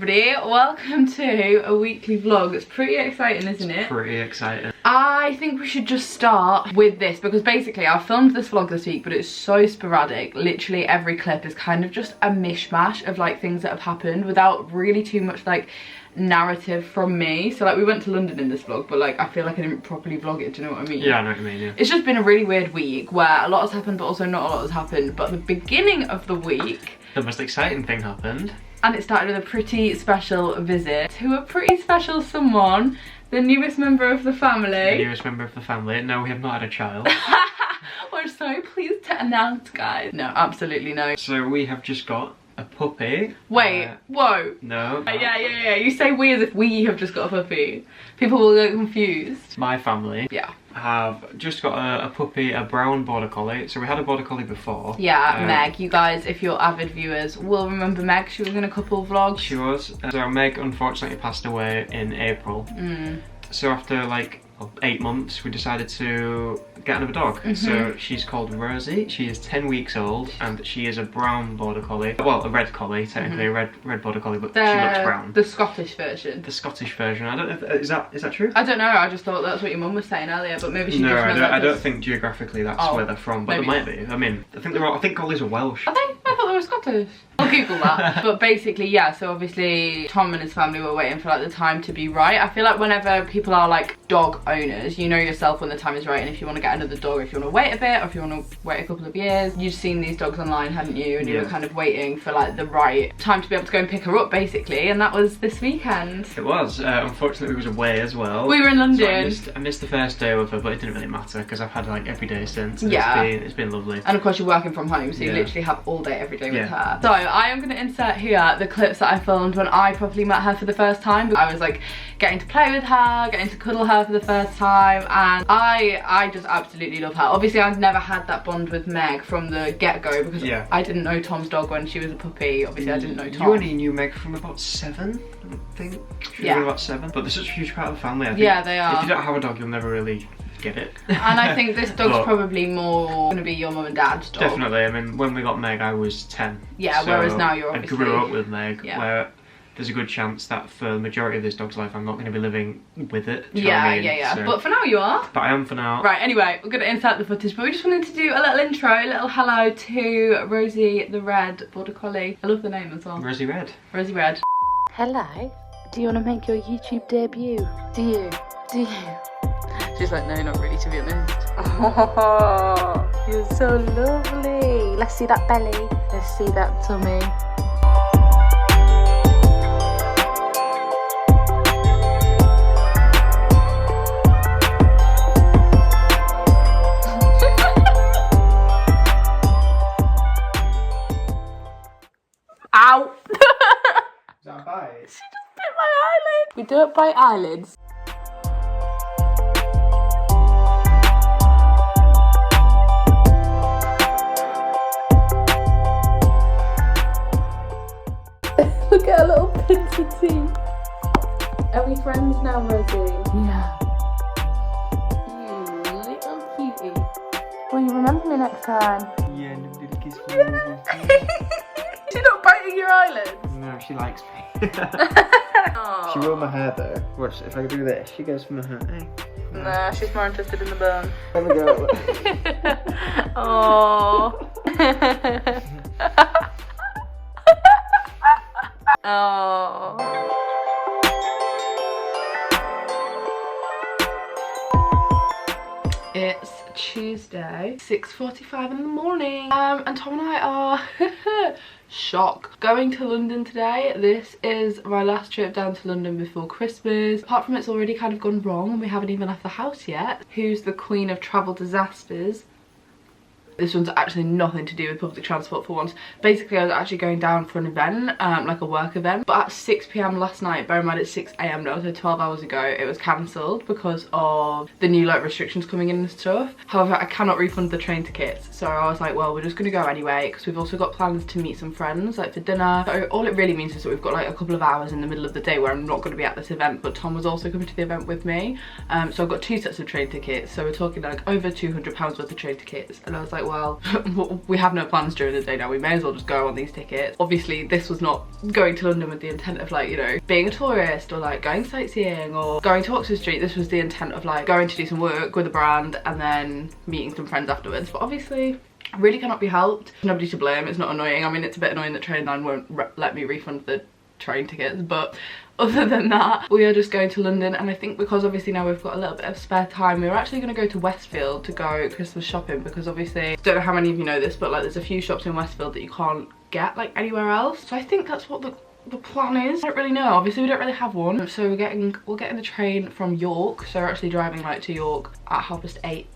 everybody, welcome to a weekly vlog. It's pretty exciting, isn't it? Pretty exciting. I think we should just start with this because basically I filmed this vlog this week, but it's so sporadic. Literally every clip is kind of just a mishmash of like things that have happened without really too much like narrative from me. So like we went to London in this vlog, but like I feel like I didn't properly vlog it, do you know what I mean? Yeah, I know what you mean, yeah. It's just been a really weird week where a lot has happened but also not a lot has happened. But the beginning of the week, the most exciting thing happened. And it started with a pretty special visit to a pretty special someone, the newest member of the family. The newest member of the family. No, we have not had a child. We're so pleased to announce, guys. No, absolutely no. So we have just got a puppy. Wait, whoa. No. Yeah. You say we as if we have just got a puppy. People will get confused. My family. Yeah. Have just got a puppy, a brown border collie. So we had a border collie before. Yeah, Meg. You guys, if you're avid viewers, will remember Meg. She was in a couple of vlogs. She was. So Meg unfortunately passed away in April. So after like 8 months, we decided to get another dog. So she's called Rosie. She is 10 weeks old and she is a brown border collie. Well, a red collie, technically a red border collie, but she looks brown. The Scottish version. The Scottish version. I don't know if, is that true? I don't know. I just thought that's what your mum was saying earlier, but maybe she just meant I don't think geographically that's where they're from, but there might be. I mean, I think collies are Welsh. Are they? I thought they were Scottish. I'll Google that. But basically, yeah, so obviously Tom and his family were waiting for like the time to be right. I feel like whenever people are like dog owners, you know yourself when the time is right, and if you want to get another dog, if you want to wait a bit, or if you want to wait a couple of years. You've seen these dogs online, hadn't you? And you were kind of waiting for like the right time to be able to go and pick her up, basically, and that was this weekend. It was. Unfortunately, we was away as well. We were in London. So I missed the first day with her, but it didn't really matter because I've had like every day since. And it's been lovely. And of course, you're working from home, so you literally have all day, every day with her. So I am going to insert here the clips that I filmed when I properly met her for the first time. I was like getting to play with her, getting to cuddle her for the first time, and I just absolutely love her. Obviously I've never had that bond with Meg from the get-go because I didn't know Tom's dog when she was a puppy. Obviously I didn't know Tom. You only knew Meg from about 7, I think. She was about 7, but they're such a huge part of the family. I think they are. If you don't have a dog, you'll never really get it. And I think this dog's probably more gonna be your mum and dad's dog. Definitely. I mean, when we got Meg, I was 10. Yeah, so whereas now you're obviously... I grew up with Meg, where there's a good chance that for the majority of this dog's life, I'm not going to be living with it. Do you know what I mean? So, but for now you are. But I am for now. Right, anyway, we're going to insert the footage, but we just wanted to do a little intro, a little hello to Rosie the Red Border Collie. I love the name as well. Rosie Red. Rosie Red. Hello. Do you want to make your YouTube debut? Do you? She's like, no, not really, to be honest. Oh, you're so lovely. Let's see that belly. Let's see that tummy. Ow! Is that a bite? She just bit my eyelid. We don't bite eyelids. Look at her little pins of teeth. Are we friends now, Rosie? Yeah. You little cutie. Will you remember me next time? Yeah, and a little kiss for me. She's not biting your eyelids? No, she likes me. She will my hair though. Watch, if I do this, she goes for my hair. Hey. Nah, she's more interested in the bone. There we go. Oh. Oh. It's Tuesday, 6:45 in the morning, and Tom and I are shocked. Going to London today. This is my last trip down to London before Christmas. Apart from it's already kind of gone wrong and we haven't even left the house yet. Who's the queen of travel disasters? This one's actually nothing to do with public transport for once. Basically, I was actually going down for an event, like a work event. But at 6 PM last night, bear in mind it's 6 AM now, so 12 hours ago, it was cancelled because of the new like restrictions coming in and stuff. However, I cannot refund the train tickets. So I was like, well, we're just gonna go anyway, because we've also got plans to meet some friends, like for dinner. So all it really means is that we've got like a couple of hours in the middle of the day where I'm not gonna be at this event, but Tom was also coming to the event with me. So I've got 2 sets of train tickets. So we're talking like over £200 worth of train tickets. And I was like, well, we have no plans during the day now, we may as well just go on these tickets. Obviously this was not going to London with the intent of like, you know, being a tourist or like going sightseeing or going to Oxford Street. This was the intent of like going to do some work with a brand and then meeting some friends afterwards. But obviously really cannot be helped. Nobody to blame, it's not annoying. I mean, it's a bit annoying that Trainline won't let me refund the train tickets, but other than that, we are just going to London. And I think because obviously now we've got a little bit of spare time, we were actually going to go to Westfield to go Christmas shopping, because obviously, don't know how many of you know this, but like there's a few shops in Westfield that you can't get like anywhere else. So I think that's what the plan is. I don't really know, obviously we don't really have one. So we're getting the train from York, so we're actually driving like to York at 8:30.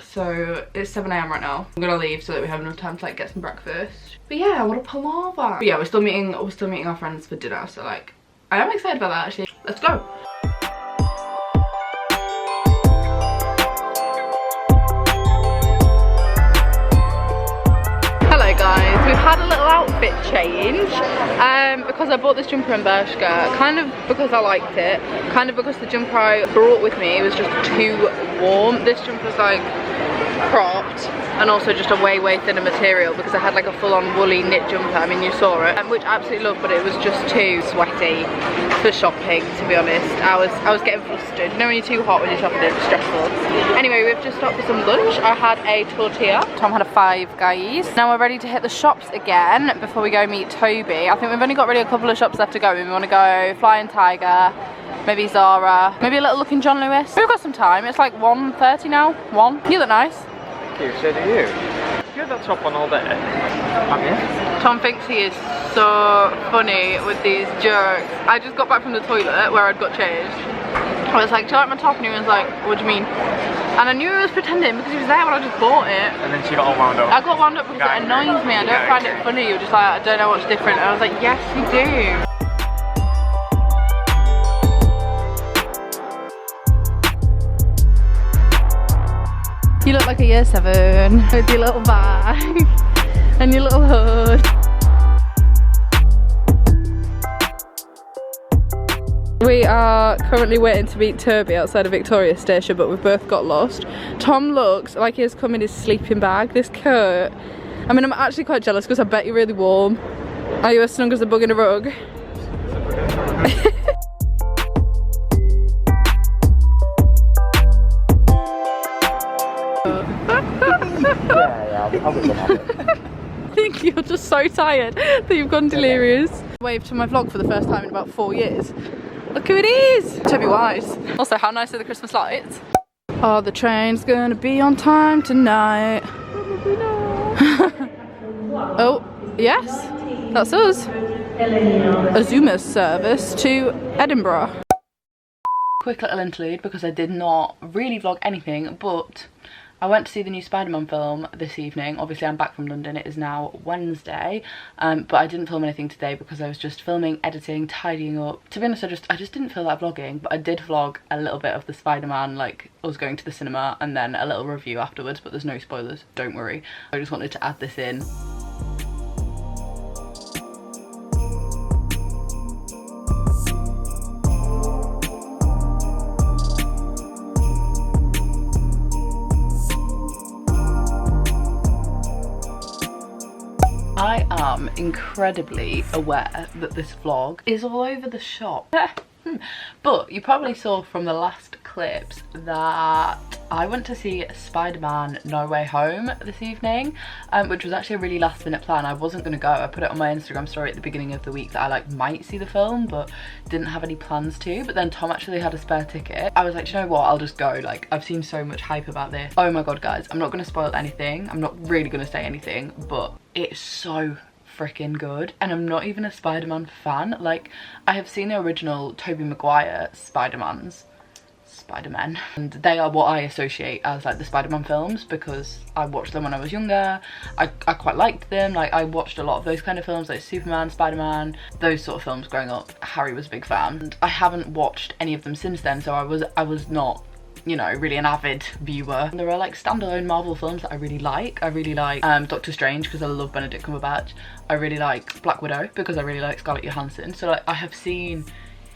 So it's 7 AM right now. I'm gonna leave so that we have enough time to like get some breakfast. But yeah, what a palaver. But yeah, we're still meeting our friends for dinner, so like I am excited about that actually. Let's go. Hello guys, we've had a little outfit change because I bought this jumper in Bershka, kind of because I liked it, kind of because the jumper I brought with me was just too warm. This jumper's like cropped and also just a way thinner material, because I had like a full-on woolly knit jumper, I mean you saw it, which I absolutely love, but it was just too sweaty for shopping, to be honest. I was getting flustered. You know when you're too hot when you're shopping, it's stressful. Anyway, we've just stopped for some lunch. I had a tortilla, Tom had a Five Guys. Now we're ready to hit the shops again before we go meet Toby. I think we've only got really a couple of shops left to go. We want to go Flying Tiger, maybe Zara, maybe a little look in John Lewis. We've got some time, it's like 1:30 now. You look nice. Thank you, so do you. You had that top on all day. Have you? Tom thinks he is so funny with these jokes. I just got back from the toilet where I'd got changed. I was like, do you like my top? And he was like, what do you mean? And I knew he was pretending because he was there when I just bought it. And then she got all wound up. I got wound up because it annoys me. I don't find it funny. You're just like, I don't know what's different. And I was like, yes you do. You look like a year 7 with your little bag and your little hood. We are currently waiting to meet Toby outside of Victoria Station, but we've both got lost. Tom looks like he has come in his sleeping bag. This coat, I mean, I'm actually quite jealous because I bet you're really warm. Are you as snug as a bug in a rug? I think you're just so tired that you've gone delirious. Waved to my vlog for the first time in about 4 years. Look who it is! Toby Wise. Also, how nice are the Christmas lights? Oh, the train's gonna be on time tonight. Oh, yes, that's us. A Zoomer service to Edinburgh. Quick little interlude because I did not really vlog anything, but I went to see the new Spider-Man film this evening. Obviously I'm back from London, it is now Wednesday, but I didn't film anything today because I was just filming, editing, tidying up. To be honest, I just didn't feel like vlogging, but I did vlog a little bit of the Spider-Man, like us going to the cinema, and then a little review afterwards, but there's no spoilers, don't worry. I just wanted to add this in. I am incredibly aware that this vlog is all over the shop. But you probably saw from the last clips that I went to see Spider-Man No Way Home this evening, which was actually a really last minute plan. I wasn't going to go. I put it on my Instagram story at the beginning of the week that I like might see the film but didn't have any plans to, but then Tom actually had a spare ticket. I was like, do you know what, I'll just go. Like, I've seen so much hype about this. Oh my god guys, I'm not going to spoil anything. I'm not really going to say anything, but it's so freaking good. And I'm not even a Spider-Man fan. Like, I have seen the original Tobey Maguire Spider-Man, and they are what I associate as like the Spider-Man films because I watched them when I was younger. I quite liked them. Like, I watched a lot of those kind of films, like Superman, Spider-Man, those sort of films growing up. Harry was a big fan, and I haven't watched any of them since then, so I was not, you know, really an avid viewer. There are like standalone Marvel films that I really like. I really like Doctor Strange because I love Benedict Cumberbatch. I really like Black Widow because I really like Scarlett Johansson. So like, I have seen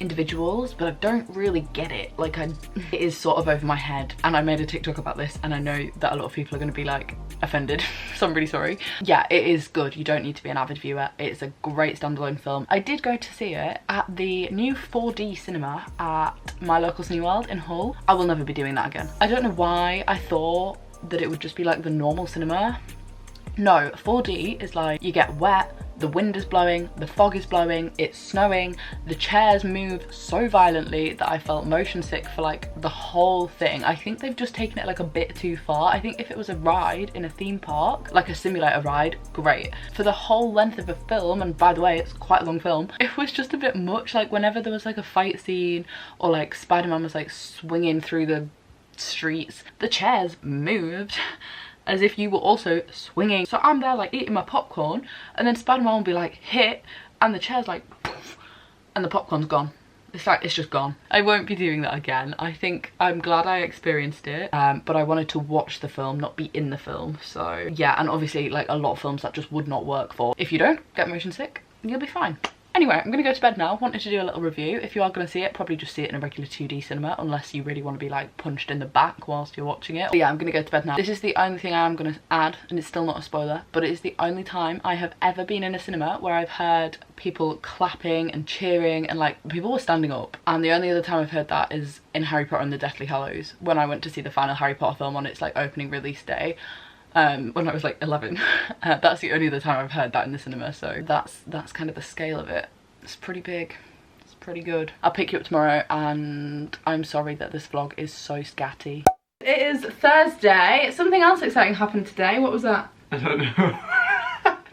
individuals, but I don't really get it. Like, it is sort of over my head, and I made a TikTok about this, and I know that a lot of people are going to be like offended, so I'm really sorry. Yeah, it is good. You don't need to be an avid viewer. It's a great standalone film. I did go to see it at the new 4D cinema at my local Cineworld in Hull. I will never be doing that again. I don't know why I thought that it would just be like the normal cinema. No, 4D is like, you get wet, the wind is blowing, the fog is blowing, it's snowing, the chairs move so violently that I felt motion sick for like the whole thing. I think they've just taken it like a bit too far. I think if it was a ride in a theme park, like a simulator ride, great. For the whole length of a film, and by the way, it's quite a long film, it was just a bit much. Like whenever there was like a fight scene or like Spider-Man was like swinging through the streets, the chairs moved as if you were also swinging. So I'm there like eating my popcorn, and then Spider-Man will be like hit, and the chair's like poof, and the popcorn's gone. It's like, it's just gone. I won't be doing that again. I think I'm glad I experienced it, but I wanted to watch the film, not be in the film. So yeah, and obviously like a lot of films that just would not work for. If you don't get motion sick, you'll be fine. Anyway, I'm gonna go to bed now. Wanted to do a little review. If you are gonna see it, probably just see it in a regular 2D cinema, unless you really want to be like punched in the back whilst you're watching it. But yeah, I'm gonna go to bed now. This is the only thing I am gonna add, and it's still not a spoiler, but it is the only time I have ever been in a cinema where I've heard people clapping and cheering, and like people were standing up. And the only other time I've heard that is in Harry Potter and the Deathly Hallows, when I went to see the final Harry Potter film on its like opening release day. When I was like 11. That's the only other time I've heard that in the cinema, so that's kind of the scale of it. It's pretty big. It's pretty good. I'll pick you up tomorrow, and I'm sorry that this vlog is so scatty. It is Thursday. Something else exciting happened today. What was that? I don't know.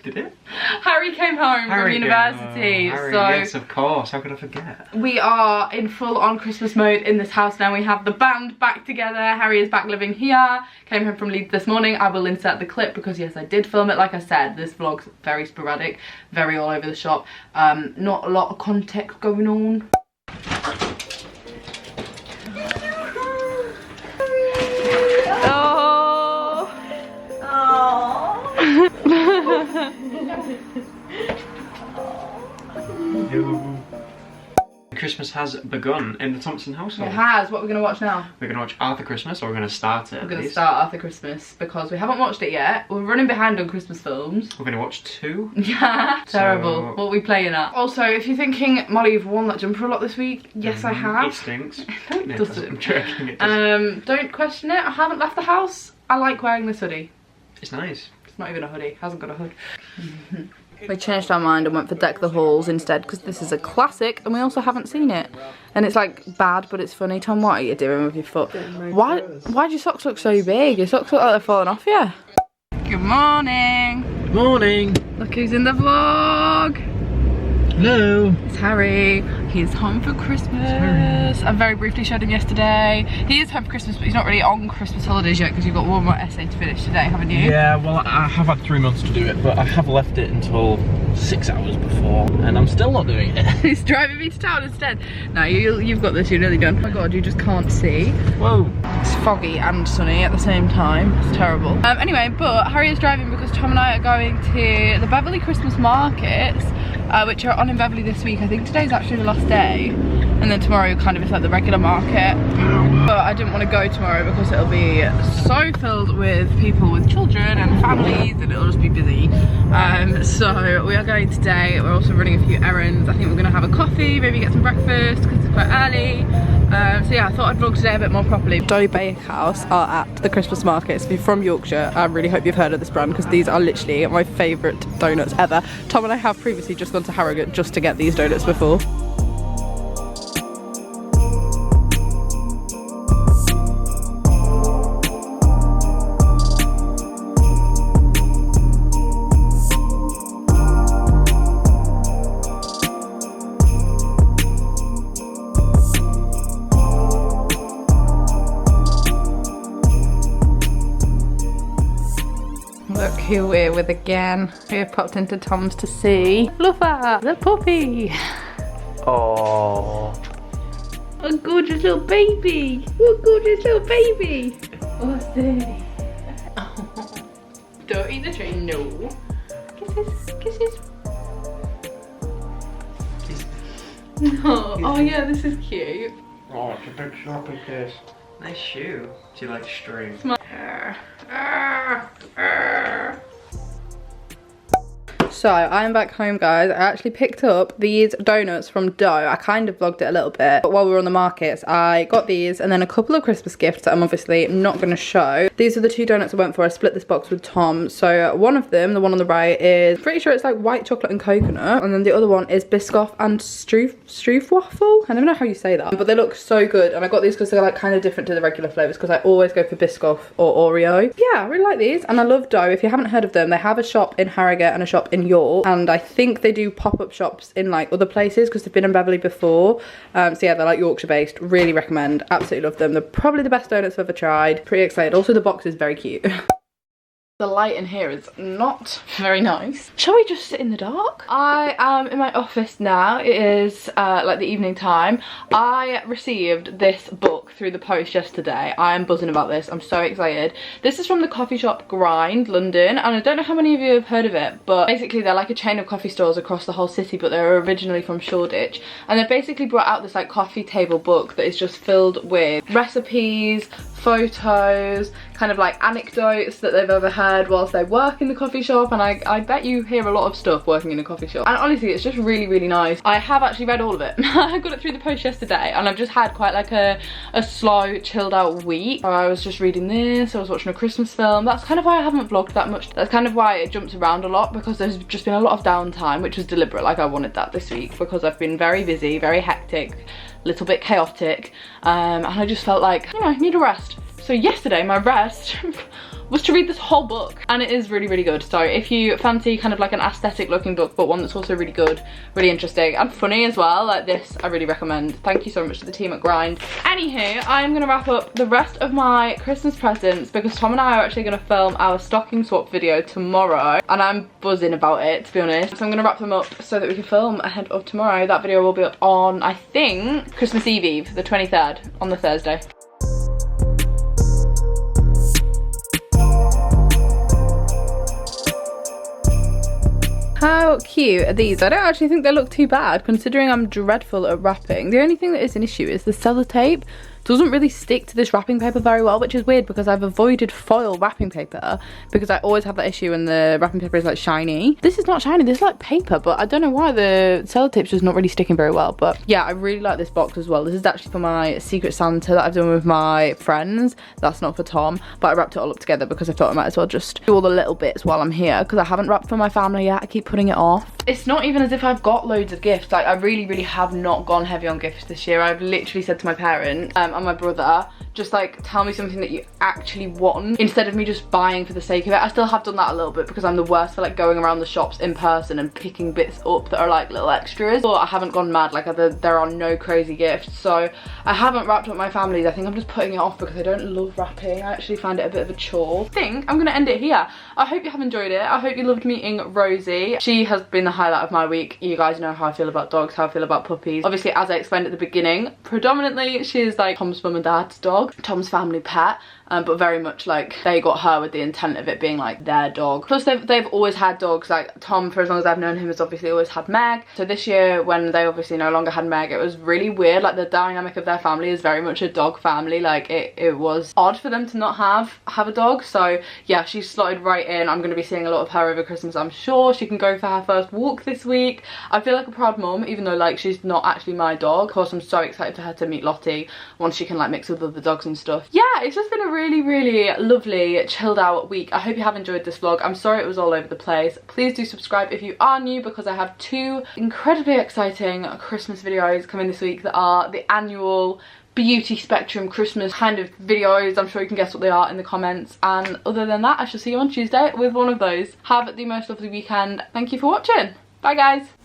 Did it? Harry came home from university. Harry, so yes, of course. How could I forget? We are in full-on Christmas mode in this house now. We have the band back together. Harry is back living here. Came home from Leeds this morning. I will insert the clip because yes, I did film it. Like I said, this vlog's very sporadic, very all over the shop. Not a lot of context going on. Christmas has begun in the Thompson household. It has. What are we going to watch now? We're going to watch Arthur Christmas, or we're going to start it. We're going to start Arthur Christmas because we haven't watched it yet. We're running behind on Christmas films. We're going to watch 2. Yeah. Terrible. What are we playing at? Also, if you're thinking, Molly, you've worn that jumper a lot this week. Yes, I have. It stinks. No, it doesn't. I'm joking. It doesn't. Don't question it. I haven't left the house. I like wearing this hoodie. It's nice. It's not even a hoodie. It hasn't got a hood. We changed our mind and went for Deck the Halls instead because this is a classic and we also haven't seen it. And it's like bad, but it's funny. Tom, what are you doing with your foot? Why'd your socks look so big? Your socks look like they're falling off you. Good morning. Good morning. Look who's in the vlog. Hello. It's Harry. He's home for Christmas. I very briefly showed him yesterday. He is home for Christmas, but he's not really on Christmas holidays yet because you've got one more essay to finish today, haven't you? Yeah, well, I have had 3 months to do it, but I have left it until 6 hours before, and I'm still not doing it. He's driving me to town instead. No, you've got this. You're nearly done. Oh my god, you just can't see. Whoa. It's foggy and sunny at the same time. It's terrible. Anyway, but Harry is driving because Tom and I are going to the Beverley Christmas markets, which are on in Beverley this week. I think today's actually the last day, and then tomorrow kind of is like the regular market. But I didn't want to go tomorrow because it'll be so filled with people with children and families and it'll just be busy. So we are going today. We're also running a few errands. I think we're going to have a coffee, maybe get some breakfast because it's quite early. So yeah, I thought I'd vlog today a bit more properly. Dolly Bakehouse are at the Christmas markets. If you're from Yorkshire, I really hope you've heard of this brand because these are literally my favourite donuts ever. Tom and I have previously just gone to Harrogate just to get these donuts before. Look who we're with again. We have popped into Tom's to see Fluffer, the puppy. Oh. A gorgeous little baby. What a gorgeous little baby. What's this? Oh. Don't eat the train, no. Kisses, kisses. No. Oh yeah, this is cute. Oh, it's a big sloppy case. Nice shoe. Do you like string? So I am back home, guys. I actually picked up these donuts from Dough. I kind of vlogged it a little bit, but while we were on the markets, I got these and then a couple of Christmas gifts that I'm obviously not going to show. These are the 2 donuts I went for. I split this box with Tom. So one of them, the one on the right, is pretty sure it's like white chocolate and coconut, and then the other one is Biscoff and Stroofwafel. I don't know how you say that, but they look so good. And I got these because they're like kind of different to the regular flavors, because I always go for Biscoff or Oreo. Yeah, I really like these, and I love Dough. If you haven't heard of them, they have a shop in Harrogate and a shop in York, and I think they do pop-up shops in like other places because they've been in Beverley before. So yeah, they're like Yorkshire based. Really recommend. Absolutely love them. They're probably the best donuts I've ever tried. Pretty excited. Also, the box is very cute. The light in here is not very nice. Shall we just sit in the dark? I am in my office now. It is like the evening time. I received this book through the post yesterday. I am buzzing about this. I'm so excited. This is from the coffee shop Grind, London, and I don't know how many of you have heard of it, but basically they're like a chain of coffee stores across the whole city, but they're originally from Shoreditch, and they've basically brought out this like coffee table book that is just filled with recipes, photos, kind of like anecdotes that they've overheard whilst they work in the coffee shop, and I bet you hear a lot of stuff working in a coffee shop, and honestly it's just really, really nice. I have actually read all of it. I got it through the post yesterday, and I've just had quite like a slow, chilled out week. I was just reading this, I was watching a Christmas film. That's kind of why I haven't vlogged that much. That's kind of why it jumps around a lot, because there's just been a lot of downtime, which was deliberate. Like I wanted that this week because I've been very busy, very hectic, little bit chaotic, and I just felt like, you know, I need a rest. So yesterday my rest was to read this whole book, and it is really, really good. So if you fancy kind of like an aesthetic looking book, but one that's also really good, really interesting and funny as well, like this, I really recommend. Thank you so much to the team at Grind. Anywho, I'm gonna wrap up the rest of my Christmas presents because Tom and I are actually gonna film our stocking swap video tomorrow, and I'm buzzing about it, to be honest. So I'm gonna wrap them up so that we can film ahead of tomorrow. That video will be up on, I think, Christmas Eve, the 23rd, on the Thursday. How cute are these? I don't actually think they look too bad considering I'm dreadful at wrapping. The only thing that is an issue is the sellotape doesn't really stick to this wrapping paper very well, which is weird because I've avoided foil wrapping paper because I always have that issue when the wrapping paper is like shiny. This is not shiny, this is like paper, but I don't know why the sellotape's just not really sticking very well. But yeah, I really like this box as well. This is actually for my Secret Santa that I've done with my friends. That's not for Tom, but I wrapped it all up together because I thought I might as well just do all the little bits while I'm here because I haven't wrapped for my family yet. I keep putting it off. It's not even as if I've got loads of gifts. Like I really, really have not gone heavy on gifts this year. I've literally said to my parents and my brother, just like tell me something that you actually want instead of me just buying for the sake of it. I still have done that a little bit because I'm the worst for like going around the shops in person and picking bits up that are like little extras, but I haven't gone mad. Like there are no crazy gifts, so I haven't wrapped up my family's. I think I'm just putting it off because I don't love wrapping. I actually find it a bit of a chore. I think I'm gonna end it here. I hope you have enjoyed it. I hope you loved meeting Rosie. She has been the highlight of my week. You guys know how I feel about dogs, how I feel about puppies. Obviously, as I explained at the beginning, predominantly she is like Tom's mum and dad's dog, Tom's family pet, but very much like they got her with the intent of it being like their dog. Plus they've always had dogs. Like Tom, for as long as I've known him, has obviously always had Meg. So this year when they obviously no longer had Meg, it was really weird. Like the dynamic of their family is very much a dog family. Like it was odd for them to not have a dog. So yeah, she slotted right in. I'm going to be seeing a lot of her over Christmas, I'm sure. She can go for her first walk this week. I feel like a proud mum, even though like she's not actually my dog. Of course, I'm so excited for her to meet Lottie once she can like mix with other dogs and stuff. Yeah, it's just been a really, really lovely chilled out week. I hope you have enjoyed this vlog. I'm sorry it was all over the place. Please do subscribe if you are new because I have 2 incredibly exciting Christmas videos coming this week that are the annual Beauty Spectrum Christmas kind of videos. I'm sure you can guess what they are in the comments, and other than that I shall see you on Tuesday with one of those. Have the most lovely weekend. Thank you for watching. Bye guys.